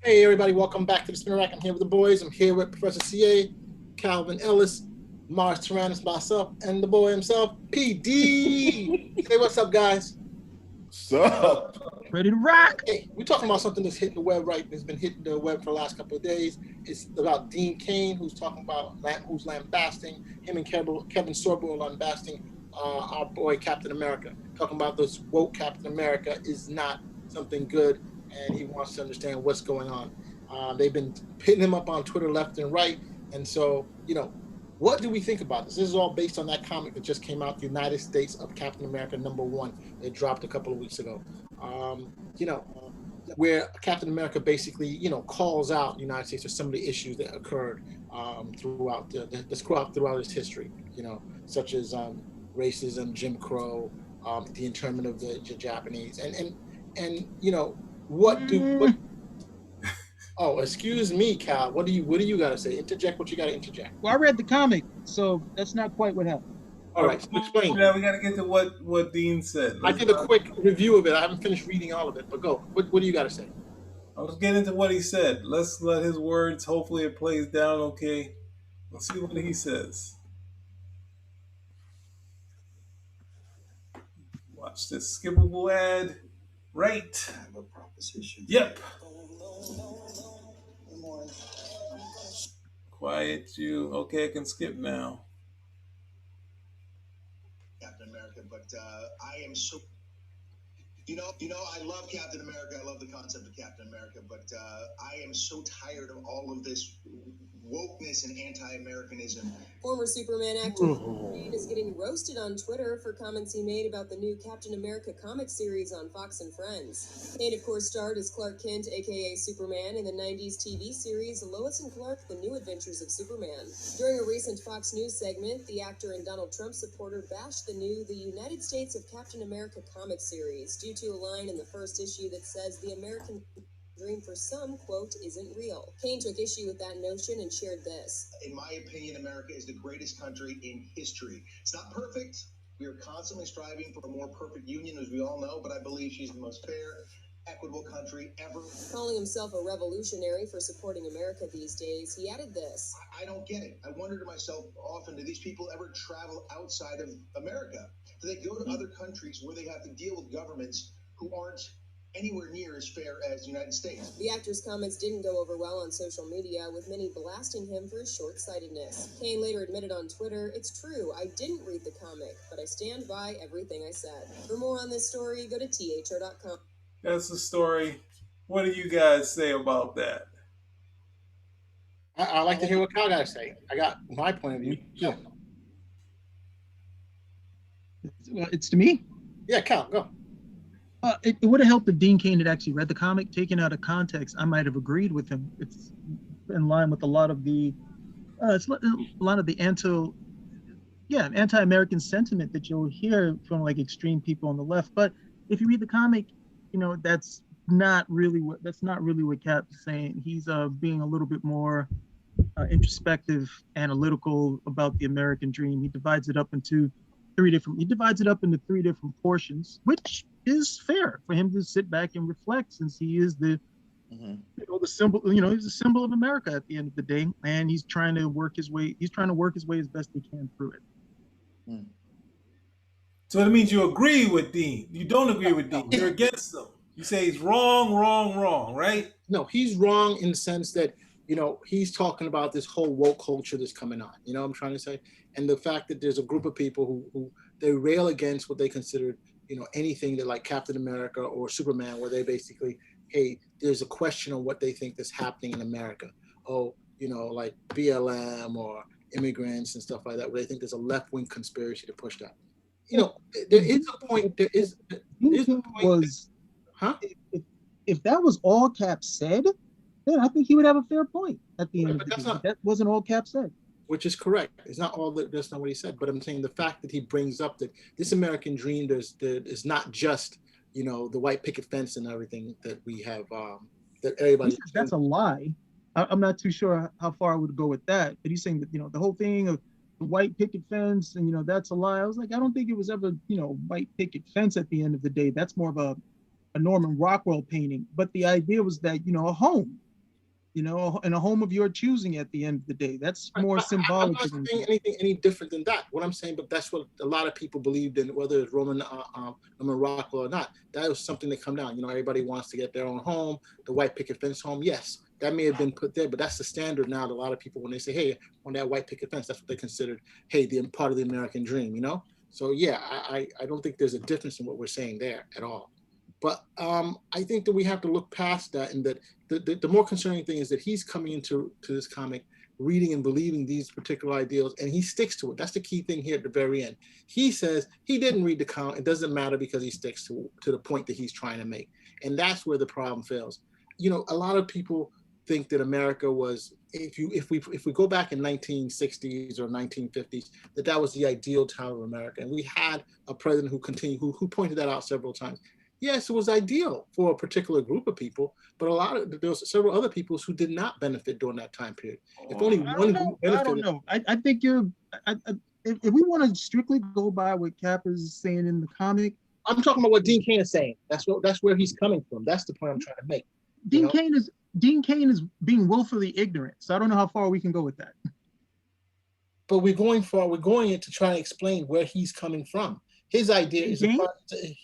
Hey everybody, welcome back to the Spinner Rack. I'm here with the boys. I'm here with Professor CA, Calvin Ellis, Mars Tyrannus, myself, and the boy himself, PD. Say what's up, guys. Sup? Ready to rock. Hey, we're talking about something that's hitting the web right. That's been hitting the web for the last couple of days. It's about Dean Cain, who's talking about who's lambasting him and Kevin Sorbo lambasting our boy Captain America. Talking about this woke Captain America is not something good, and he wants to understand what's going on. They've been hitting him up on Twitter left and right, and so what do we think about this? This is all based on that comic that just came out, The United States of Captain America #1. It dropped a couple of weeks ago. Where Captain America basically, calls out the United States for some of the issues that occurred throughout throughout its history, such as racism, Jim Crow, the internment of the Japanese, and what. Oh, excuse me, Cal. What do you got to say? Interject what you got to interject. Well, I read the comic, so that's not quite what happened. All right, so explain. Yeah, we got to get to what Dean said. I did a quick review of it. I haven't finished reading all of it, but go. What do you got to say? Let's get into what he said. Let's let his words, hopefully it plays down okay. Let's see what he says. Watch this skippable ad. Right. I have a proposition. Yep. Quiet you. Okay, I can skip now. Captain America, but I am so. I love Captain America. I love the concept of Captain America, but I am so tired of all of this wokeness and anti-Americanism. Former Superman actor Cain is getting roasted on Twitter for comments he made about the new Captain America comic series on Fox and Friends. Cain, of course, starred as Clark Kent, aka Superman, in the 90s TV series Lois and Clark: The New Adventures of Superman. During a recent Fox News segment, the actor and Donald Trump supporter bashed the United States of Captain America comic series due to a line in the first issue that says the American dream for some, quote, isn't real. Cain took issue with that notion and shared this. In my opinion, America is the greatest country in history. It's not perfect. We are constantly striving for a more perfect union, as we all know, but I believe she's the most fair, equitable country ever. Calling himself a revolutionary for supporting America these days, he added this. I don't get it. I wonder to myself often, do these people ever travel outside of America? Do they go to other countries where they have to deal with governments who aren't anywhere near as fair as the United States? The actor's comments didn't go over well on social media, with many blasting him for his short-sightedness. Cain later admitted on Twitter, "It's true, I didn't read the comic, but I stand by everything I said." For more on this story, go to thr.com. That's the story. What do you guys say about that? I like to hear what Cal got to say. I got my point of view. Yeah. Well, it's to me. Yeah, Cal, go. It would have helped if Dean Cain had actually read the comic. Taken out of context, I might have agreed with him. It's in line with a lot of the anti-American sentiment that you'll hear from like extreme people on the left. But if you read the comic, that's not really what Cap's saying. He's being a little bit more introspective, analytical about the American dream. He divides it up into three different portions, which is fair for him to sit back and reflect, since he is the symbol. He's a symbol of America at the end of the day, and he's trying to work his way as best he can through it. So that means you agree with Dean. You don't agree with Dean. You're against him. You say he's wrong, right? No, he's wrong in the sense that, he's talking about this whole woke culture that's coming on. You know what I'm trying to say? And the fact that there's a group of people who they rail against what they consider, anything that like Captain America or Superman, where they basically, hey, there's a question on what they think that's happening in America. Oh, like BLM or immigrants and stuff like that, where they think there's a left-wing conspiracy to push that. There is a point. If that was all Cap said, then I think he would have a fair point at the end of the day. That wasn't all Cap said. Which is correct. It's not all that. That's not what he said. But I'm saying the fact that he brings up that this American dream, is not just the white picket fence and everything that we have. That everybody. That's a lie. I'm not too sure how far I would go with that. But he's saying that the whole thing of the white picket fence and that's a lie. I was like, I don't think it was ever white picket fence at the end of the day. That's more of a Norman Rockwell painting. But the idea was that a home. you know, in a home of your choosing at the end of the day. That's more I'm symbolic not than saying anything any different than that. What I'm saying, but that's what a lot of people believed in, whether it's Roman Rockwell or not. That was something that come down. You know, everybody wants to get their own home, the white picket fence home. Yes, that may have been put there, but that's the standard now. That a lot of people, when they say, "Hey, on that white picket fence," that's what they considered, "Hey, the part of the American dream." You know. So yeah, I don't think there's a difference in what we're saying there at all. But I think that we have to look past that, and that the more concerning thing is that he's coming into this comic reading and believing these particular ideals, and he sticks to it. That's the key thing here at the very end. He says he didn't read the comic. It doesn't matter because he sticks to the point that he's trying to make, and that's where the problem fails. You know, a lot of people think that America was, if we go back in 1960s or 1950s, that was the ideal time of America, and we had a president who pointed that out several times. Yes, it was ideal for a particular group of people, but there was several other peoples who did not benefit during that time period. If only one group benefited. I don't know. I think if we want to strictly go by what Cap is saying in the comic, I'm talking about what Dean Cain is saying. That's where he's coming from. That's the point I'm trying to make. Dean Cain is being willfully ignorant. So I don't know how far we can go with that. But we're going in to try and explain where he's coming from. His idea is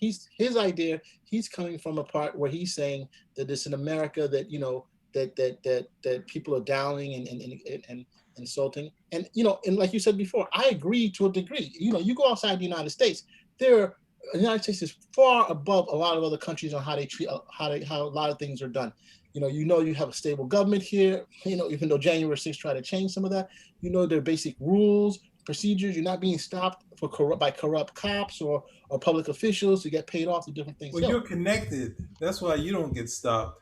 he's coming from a part where he's saying that it's in America that, you know, that people are downing and insulting. And, you know, and like you said before, I agree to a degree. You know, you go outside the United States, the United States is far above a lot of other countries on how they treat how a lot of things are done. You have a stable government here, you know, even though January 6th tried to change some of that, you know, their basic rules, procedures. You're not being stopped by corrupt cops or public officials to get paid off to different things. Well, you're connected. That's why you don't get stopped.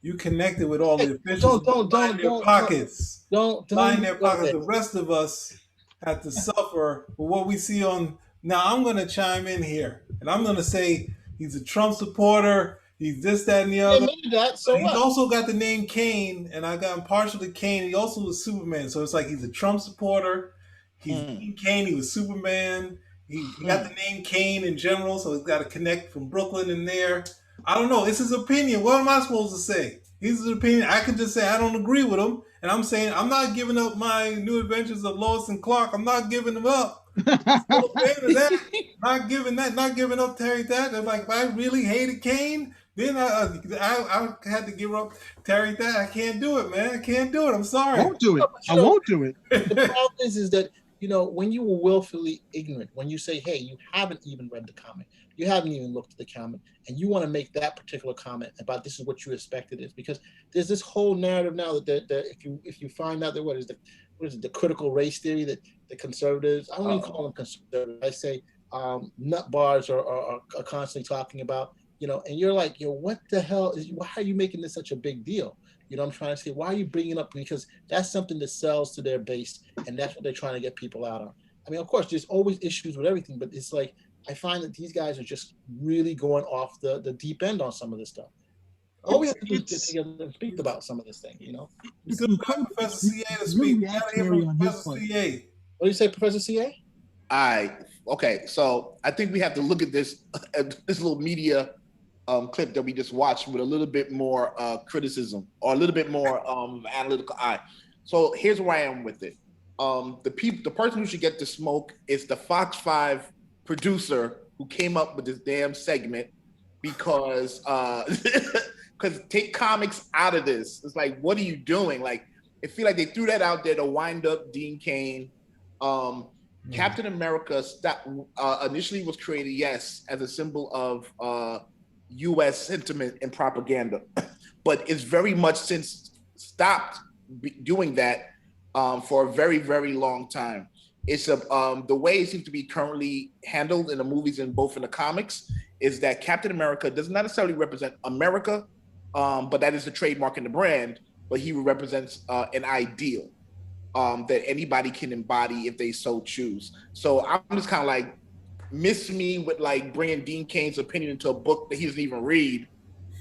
You connected with all the officials. Don't line their pockets. The rest of us have to suffer for what we see on. Now I'm going to chime in here, and I'm going to say he's a Trump supporter. He's this, that, and the other. He's also got the name Cain, and I got him partially Cain. He also was Superman, so it's like he's a Trump supporter. He's Cain. He was Superman. He got the name Cain in general, so he's got to connect from Brooklyn in there. I don't know. It's his opinion. What am I supposed to say? He's his opinion. I can just say I don't agree with him, and I'm saying I'm not giving up my New Adventures of Lois and Clark. I'm not giving them up. I'm still a fan of that. Not giving up Terry Thatcher. Like, if I really hated Cain, then I had to give up Terry Thatcher. I can't do it, man. I can't do it. I'm sorry. I won't do it. I won't do it. The problem is that, you know, when you were willfully ignorant, when you say, hey, you haven't even read the comic, you haven't even looked at the comic, and you want to make that particular comment about this is what you expected is, because there's this whole narrative now that if you find out that what is the critical race theory that the conservatives, I don't even call them conservatives, I say nut bars are constantly talking about, you know, and you're like, yo, what the hell why are you making this such a big deal? You know, I'm trying to say, why are you bringing it up? Because that's something that sells to their base, and that's what they're trying to get people out on. I mean, of course, there's always issues with everything, but it's like I find that these guys are just really going off the deep end on some of this stuff. All we have to do is get together and speak about some of this thing, you know. It's Professor CA to speak. Professor CA. What do you say, Professor CA? Okay, so I think we have to look at this little media clip that we just watched with a little bit more criticism or a little bit more analytical eye. So here's where I am with it. The person who should get the smoke is the Fox 5 producer who came up with this damn segment, because take comics out of this. It's like, what are you doing? Like, I feel like they threw that out there to wind up Dean Cain. Captain America initially was created, yes, as a symbol of U.S. sentiment and propaganda, but it's very much since stopped doing that for a very, very long time. It's the way it seems to be currently handled in the movies and both in the comics is that Captain America does not necessarily represent America, but that is the trademark in the brand, but he represents an ideal that anybody can embody if they so choose. So I'm just kind of like, miss me with like bringing Dean Cain's opinion into a book that he doesn't even read,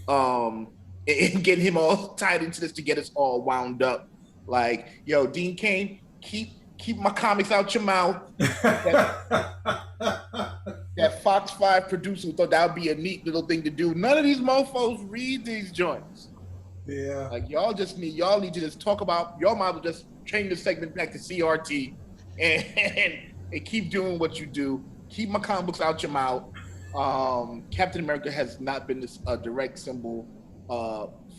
and getting him all tied into this to get us all wound up. Like, yo, Dean Cain, keep my comics out your mouth. That Fox 5 producer thought that would be a neat little thing to do. None of these mofos read these joints. Yeah. Like y'all need to just talk about, y'all might as well just change the segment back to CRT and keep doing what you do. Keep my comic books out your mouth. Captain America has not been this direct symbol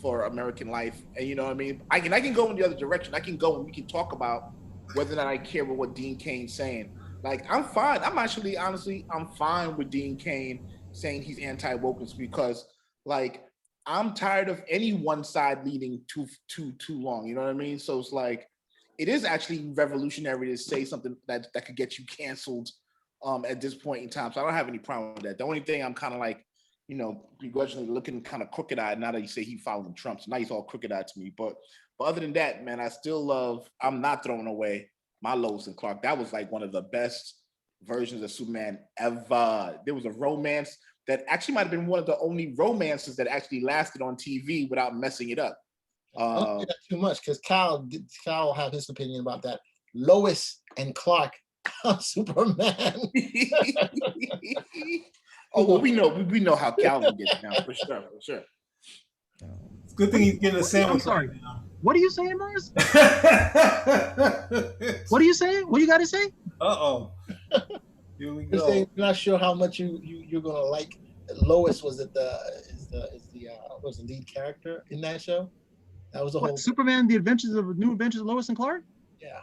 for American life, and you know what I mean. I can go in the other direction. I can go and we can talk about whether or not I care about what Dean Cain's saying. Like I'm fine. I'm actually honestly I'm fine with Dean Cain saying he's anti-wokeness because like I'm tired of any one side leading too long. You know what I mean? So it's like it is actually revolutionary to say something that could get you canceled at this point in time. So I don't have any problem with that. The only thing I'm kind of like, you know, begrudgingly looking kind of crooked-eyed now that you say he following Trump. So now he's all crooked-eyed to me. But other than that, man, I still love, I'm not throwing away my Lois and Clark. That was like one of the best versions of Superman ever. There was a romance that actually might have been one of the only romances that actually lasted on TV without messing it up. I don't think that too much because Kyle will have his opinion about that. Lois and Clark Superman. Oh well, we know how Calvin gets now for sure. It's a good thing he's getting a sandwich. I'm sorry. Right now. What are you saying, Mars? What are you saying? What you got to say? Uh-oh. Here we go. I'm not sure how much you're gonna like. Lois was the lead character in that show. That was the whole Superman: The New Adventures of Lois and Clark. Yeah.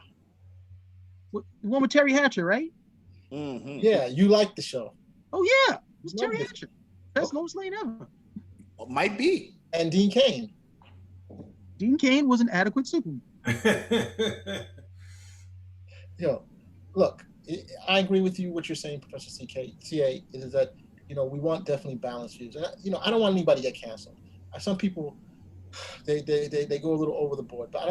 The one with Terry Hatcher, right? Mm-hmm. Yeah, you like the show. Oh yeah, it's Terry Hatcher. Best Lois Lane ever. Well, might be. And Dean Cain. Dean Cain was an adequate Superman. Look, I agree with you. What you're saying, Professor CA, is that we want definitely balanced views. And I don't want anybody to get canceled. Some people, they go a little over the board, but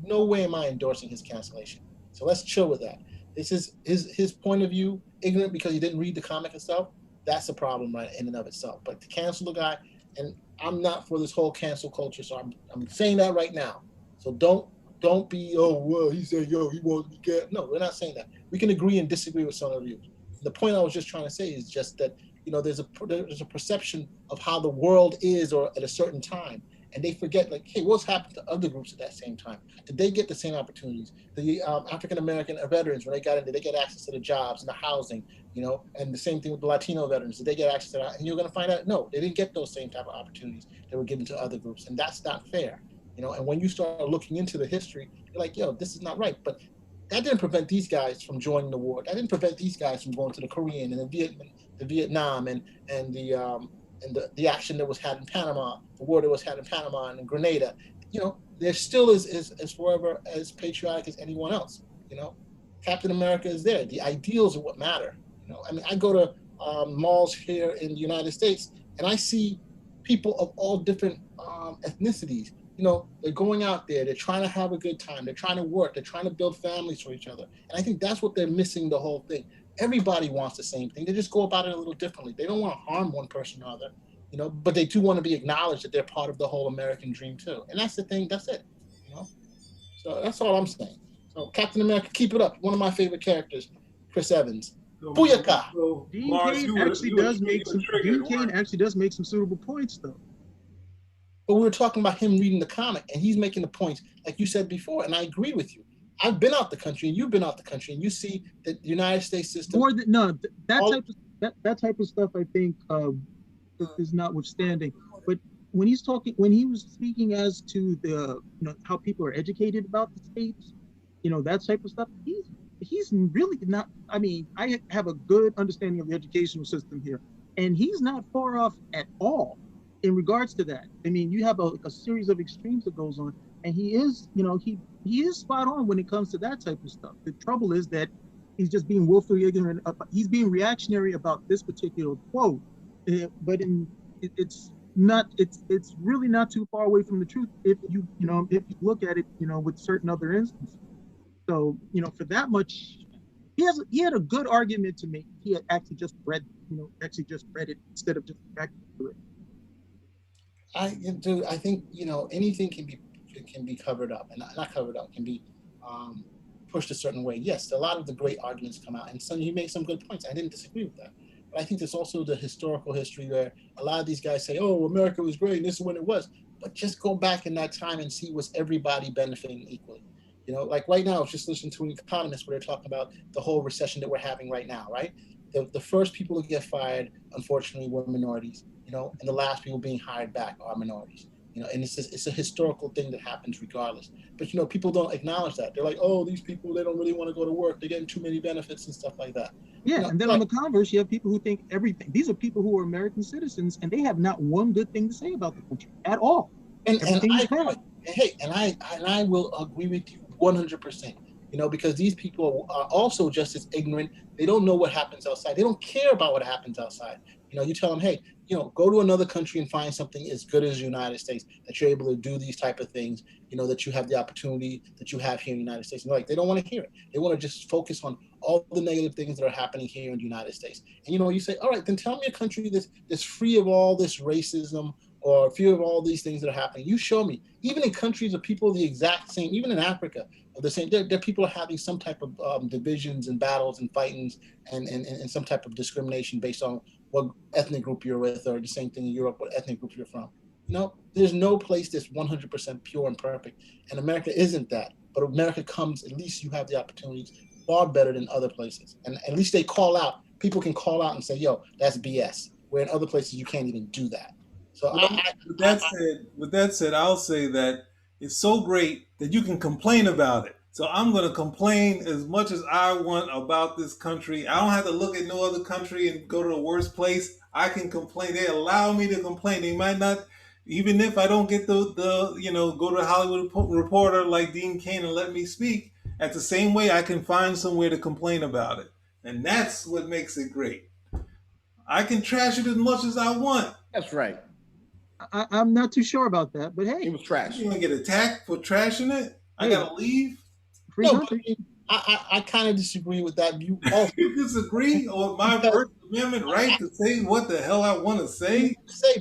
no way am I endorsing his cancellation. So let's chill with that. This is his point of view, ignorant because he didn't read the comic itself. That's a problem right in and of itself. But to cancel the guy, and I'm not for this whole cancel culture, so I'm saying that right now. So don't be, oh well, he said he won't be canceled. No, we're not saying that. We can agree and disagree with some of you. The point I was just trying to say is just that there's a perception of how the world is or at a certain time. And they forget, like, hey, what's happened to other groups at that same time? Did they get the same opportunities? The African-American veterans, when they got in, did they get access to the jobs and the housing, and the same thing with the Latino veterans. Did they get access to that? And you're going to find out, no, they didn't get those same type of opportunities that were given to other groups. And that's not fair. And when you start looking into the history, you're like, this is not right. But that didn't prevent these guys from joining the war. That didn't prevent these guys from going to the Korean and the Vietnam and the action that was had in Panama, the war that was had in Panama and in Grenada. There still is forever as patriotic as anyone else. Captain America is there. The ideals are what matter. I go to malls here in the United States and I see people of all different ethnicities. They're going out there, they're trying to have a good time, they're trying to work, they're trying to build families for each other. And I think that's what they're missing the whole thing. Everybody wants the same thing. They just go about it a little differently. They don't want to harm one person or other, but they do want to be acknowledged that they're part of the whole American dream too. And that's the thing, that's it. So that's all I'm saying. So Captain America, keep it up. One of my favorite characters, Chris Evans. Booyaka! Dean Cain actually does make some suitable points though. But we were talking about him reading the comic, and he's making the points, like you said before, and I agree with you. I've been out the country, and you've been out the country, and you see that the United States system. That type of stuff, I think, is notwithstanding. But when he was speaking as to the, how people are educated about the states, that type of stuff, he's really not. I mean, I have a good understanding of the educational system here, and he's not far off at all. In regards to that, I mean, you have a series of extremes that goes on, and he is spot on when it comes to that type of stuff. The trouble is that he's just being willfully ignorant. He's being reactionary about this particular quote, but it's really not too far away from the truth if you look at it, with certain other instances. So, for that much, he had a good argument to make. He had actually just read it instead of just reacting to it. I think anything can be covered up, and not covered up, can be pushed a certain way. Yes, a lot of the great arguments come out, and you make some good points. I didn't disagree with that, but I think there's also the historical history where a lot of these guys say, "Oh, America was great, and this is when it was." But just go back in that time and see was everybody benefiting equally. Like right now, I was just listening to an economist where they're talking about the whole recession that we're having right now, right? The first people to get fired, unfortunately, were minorities, and the last people being hired back are minorities. And it's a historical thing that happens regardless. But people don't acknowledge that. They're like, oh, these people, they don't really want to go to work. They're getting too many benefits and stuff like that. Yeah, and then on the converse, you have people who think everything. These are people who are American citizens, and they have not one good thing to say about the country at all. And I will agree with you 100%. Because these people are also just as ignorant. They don't know what happens outside. They don't care about what happens outside. You tell them, hey, go to another country and find something as good as the United States, that you're able to do these type of things, that you have the opportunity that you have here in the United States. And they don't want to hear it. They want to just focus on all the negative things that are happening here in the United States. And, you say, all right, then tell me a country that's free of all this racism or free of all these things that are happening. You show me. Even in countries of people the exact same, even in Africa, the same. There people are having some type of divisions and battles and fightings and some type of discrimination based on what ethnic group you're with, or the same thing in Europe, what ethnic group you're from. There's no place that's 100% pure and perfect, and America isn't that. But America comes, at least you have the opportunities far better than other places, and at least they call out. People can call out and say, "Yo, that's BS." Where in other places you can't even do that. So with that said, I'll say that it's so great that you can complain about it. So I'm going to complain as much as I want about this country. I don't have to look at no other country and go to the worst place. I can complain. They allow me to complain. They might not, even if I don't get the go to a Hollywood Reporter like Dean Cain and let me speak. At the same way, I can find somewhere to complain about it, and that's what makes it great. I can trash it as much as I want. That's right. I'm not too sure about that, but hey, it was trash. You want to get attacked for trashing it? I gotta leave. Free country. I kind of disagree with that view. Also, you disagree on my First Amendment right to say what the hell I want to say?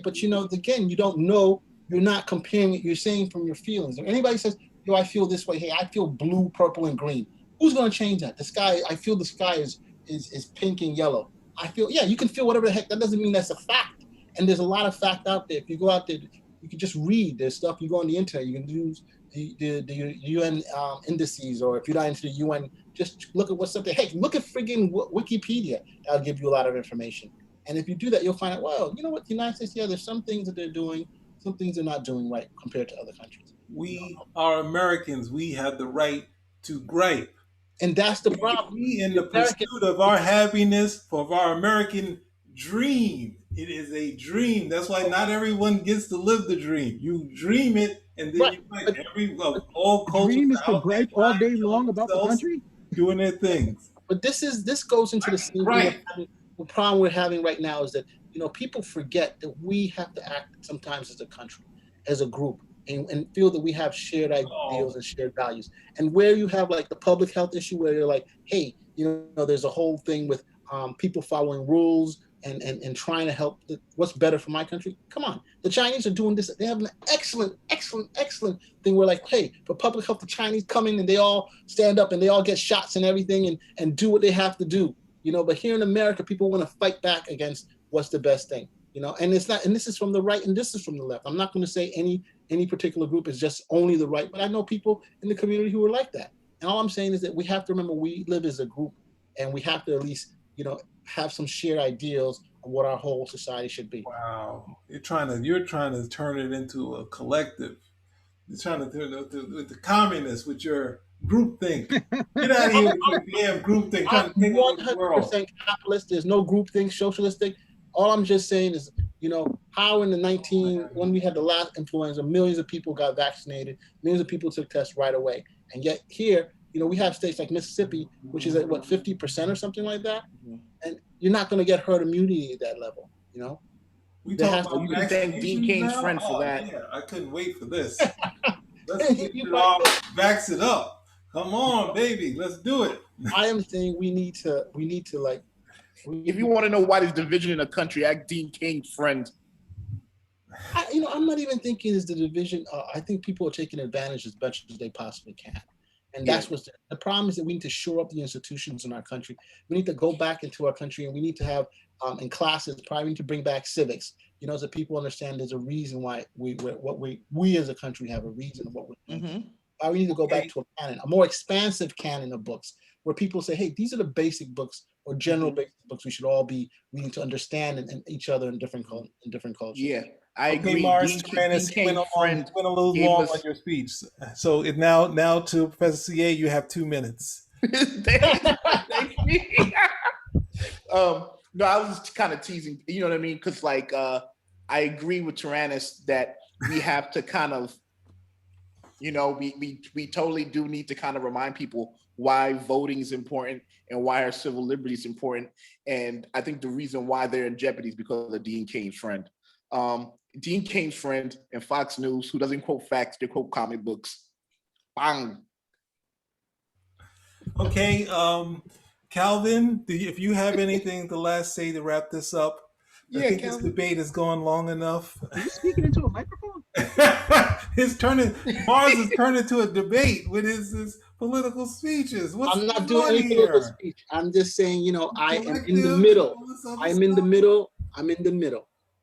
But again, you don't know. You're not comparing it. You're saying from your feelings. If anybody says, "Yo, I feel this way," hey, I feel blue, purple, and green. Who's going to change that? The sky. I feel the sky is pink and yellow. I feel. Yeah, you can feel whatever the heck. That doesn't mean that's a fact. And there's a lot of fact out there. If you go out there, you can just read. There's stuff. You go on the internet. You can use the UN indices, or if you're not into the UN, just look at what's up there. Hey, look at friggin' Wikipedia. That'll give you a lot of information. And if you do that, you'll find out, well, you know what, the United States, yeah, there's some things that they're doing, some things they're not doing right compared to other countries. We are Americans. We have the right to gripe. And that's the problem. We in the pursuit of our happiness, for our American dream. It is a dream. That's why not everyone gets to live the dream. You dream it, and then you find all cultures. Dream is to gripe all day long about the country, doing their things. But this goes into the same the problem we're having right now is that people forget that we have to act sometimes as a country, as a group, and feel that we have shared ideals and shared values. And where you have like the public health issue, where you're like, hey, there's a whole thing with people following rules. And trying to help what's better for my country. Come on, the Chinese are doing this. They have an excellent thing where like, hey, for public health, the Chinese come in and they all stand up and they all get shots and everything and do what they have to do. But here in America, people want to fight back against what's the best thing. And it's not. And this is from the right and this is from the left. I'm not going to say any particular group is just only the right, but I know people in the community who are like that. And all I'm saying is that we have to remember we live as a group, and we have to at least have some shared ideals of what our whole society should be. Wow, you're trying to turn it into a collective. You're trying to turn it with the communists with your group think. Get out of here with your damn group think. I'm 100% capitalist. There's no group think, socialistic. All I'm just saying is, how in when we had the last influenza, millions of people got vaccinated, millions of people took tests right away, and yet here. We have states like Mississippi, which is at 50% or something like that, and you're not going to get herd immunity at that level. We talk about you can thank Dean Cain's friend for that. Yeah, I couldn't wait for this. Let's get it all, vax it up. Come on, baby, let's do it. I am saying we need to like. If you want to know why there's division in the country, ask Dean Cain's friend. I'm not even thinking it's the division. I think people are taking advantage as much as they possibly can. And that's what's the problem is that we need to shore up the institutions in our country. We need to go back into our country, and we need to have in classes, probably need to bring back civics. You know, so people understand there's a reason why we as a country have a reason of what we're doing. Why we need to go back to a canon, a more expansive canon of books, where people say, hey, these are the basic books or general basic books we should all be reading to understand and each other in different cultures. Yeah, I agree. Mars Tyrannus went a little long on your speech. So now to Professor CA, you have 2 minutes. Thank you. No, I was just kind of teasing, you know what I mean? Because like I agree with Tyrannus that we have to kind of, you know, we totally do need to kind of remind people why voting is important and why our civil liberty is important. And I think the reason why they're in jeopardy is because of Dean Cain's friend. Dean Cain's friend and Fox News, who doesn't quote facts, they quote comic books. Bang. Okay, Calvin, if you have anything to last say to wrap this up, I think Calvin, this debate has gone long enough. Are you speaking into a microphone? Mars is turning into a debate with his political speeches. I'm not doing any political speech. I'm just saying, you know, I am in the middle. I'm in the middle.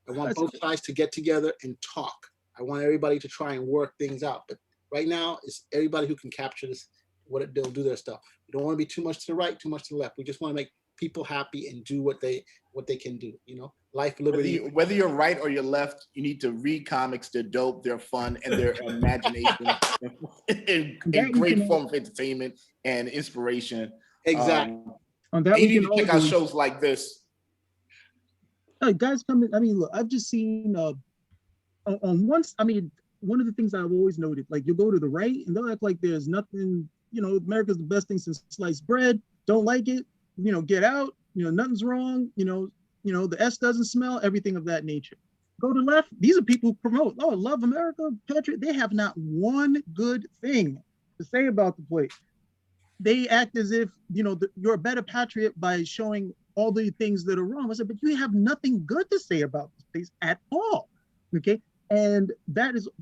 I want both sides to get together and talk. I want everybody to try and work things out. But right now, it's everybody who can capture this, they'll do their stuff. We don't want to be too much to the right, too much to the left. We just want to make people happy and do what they can do. You know, life, liberty. Whether you're right or you're left, you need to read comics. They're dope. They're fun, and they're imagination, and great form of entertainment and inspiration. Exactly. You need to check out shows like this. Guys come in. I mean, look, I've just seen on once. I mean, one of the things I've always noted, like you go to the right and they'll act like there's nothing. You know, America's the best thing since sliced bread. Don't like it. You know, get out. You know, nothing's wrong. You know, the S doesn't smell. Everything of that nature. Go to left. These are people who promote. Oh, love America, patriot. They have not one good thing to say about the place. They act as if, you know, you're a better patriot by showing all the things that are wrong. I said, but you have nothing good to say about this place at all. Okay. And that's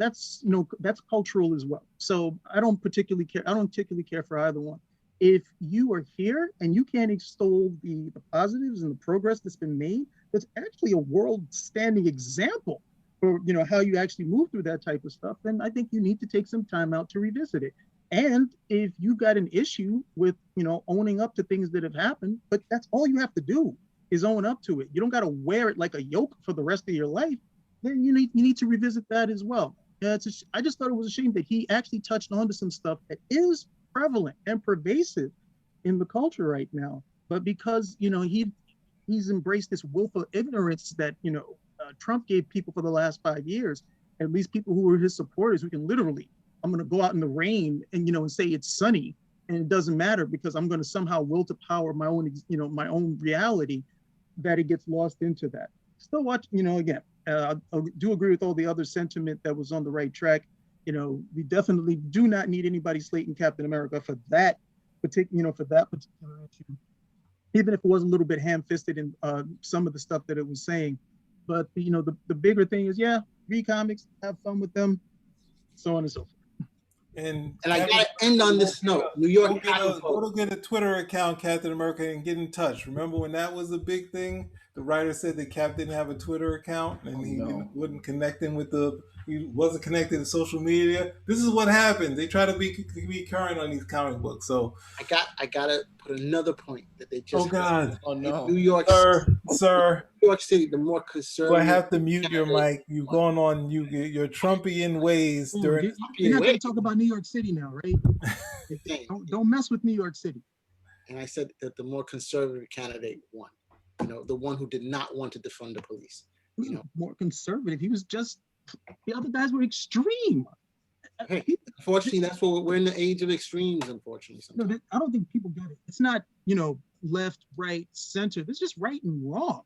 cultural as well. So I don't particularly care for either one. If you are here and you can't extol the positives and the progress that's been made, that's actually a world-standing example for, you know, how you actually move through that type of stuff, then I think you need to take some time out to revisit it. And if you've got an issue with, you know, owning up to things that have happened, but that's all you have to do is own up to it. You don't got to wear it like a yoke for the rest of your life. Then you need to revisit that as well. I just thought it was a shame that he actually touched on to some stuff that is prevalent and pervasive in the culture right now. But because, you know, he's embraced this willful ignorance that, you know, Trump gave people for the last 5 years, at least people who were his supporters, who can literally, I'm going to go out in the rain and, you know, and say it's sunny and it doesn't matter because I'm going to somehow will to power my own, you know, my own reality, that it gets lost into that. Still watch, you know, again, I do agree with all the other sentiment that was on the right track. You know, we definitely do not need anybody slating Captain America for that particular issue, even if it was a little bit ham-fisted in some of the stuff that it was saying. But, you know, the bigger thing is, yeah, read comics, have fun with them, so on and so forth. And I gotta end on this note. New York, go to get a Twitter account, Captain America, and get in touch. Remember when that was a big thing? The writer said that Cap didn't have a Twitter account and he wasn't connecting he wasn't connected to social media. This is what happens. They try to be current on these comic books. So I gotta put another point that they just. Oh God! Oh no! New York, sir. New York City, the more conservative. I have to mute your mic. You've gone on your Trumpian ways during. You're not going to talk about New York City now, right? don't mess with New York City. And I said that the more conservative candidate won. You know, the one who did not want to defund the police. You know, more conservative. He was just. The other guys were extreme. Hey, unfortunately, that's what we're in the age of extremes. Unfortunately, no, I don't think people get it. It's not, you know, left, right, center. It's just right and wrong.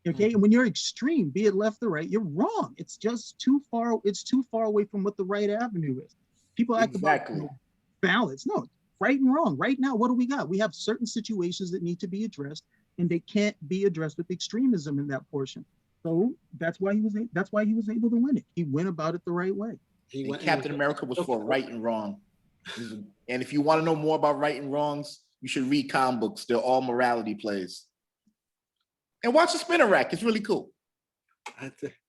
Okay, and when you're extreme, be it left or right, you're wrong. It's just too far. It's too far away from what the right avenue is. People act about, you know, balance. No, right and wrong. Right now, what do we got? We have certain situations that need to be addressed, and they can't be addressed with extremism in that portion. So that's why he was able to win it. He went about it the right way. Captain America was for right and wrong. And if you want to know more about right and wrongs, you should read comic books. They're all morality plays. And watch the Spinner Rack. It's really cool.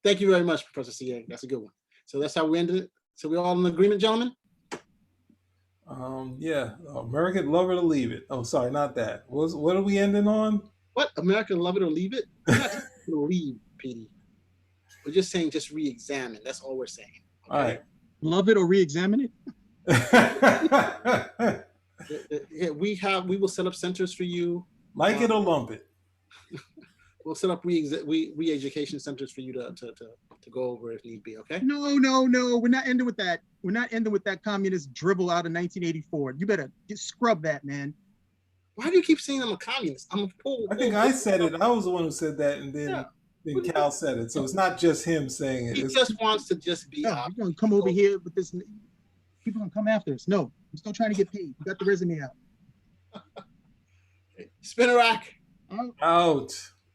Thank you very much, Professor CA. That's a good one. So that's how we ended it. So we're all in agreement, gentlemen? Yeah. American, love it or leave it. Oh, sorry, not that. What are we ending on? What? American, love it or leave it? We're not just going to leave, Petey. We're just saying just re-examine. That's all we're saying. Okay? All right. Love it or re-examine it? Yeah, we will set up centers for you. Like it or lump it. We'll set up re-education centers for you to go over if need be, okay? No. We're not ending with that. We're not ending with that communist dribble out of 1984. You better scrub that, man. Why do you keep saying I'm a communist? I'm a I think I said it. I was the one who said that, and then Cal said it. So it's not just him saying it. He just wants to just be. No, you're gonna come over here with this. People gonna come after us. No, I'm still trying to get paid. You got the resume out. Spinner Rack. Out.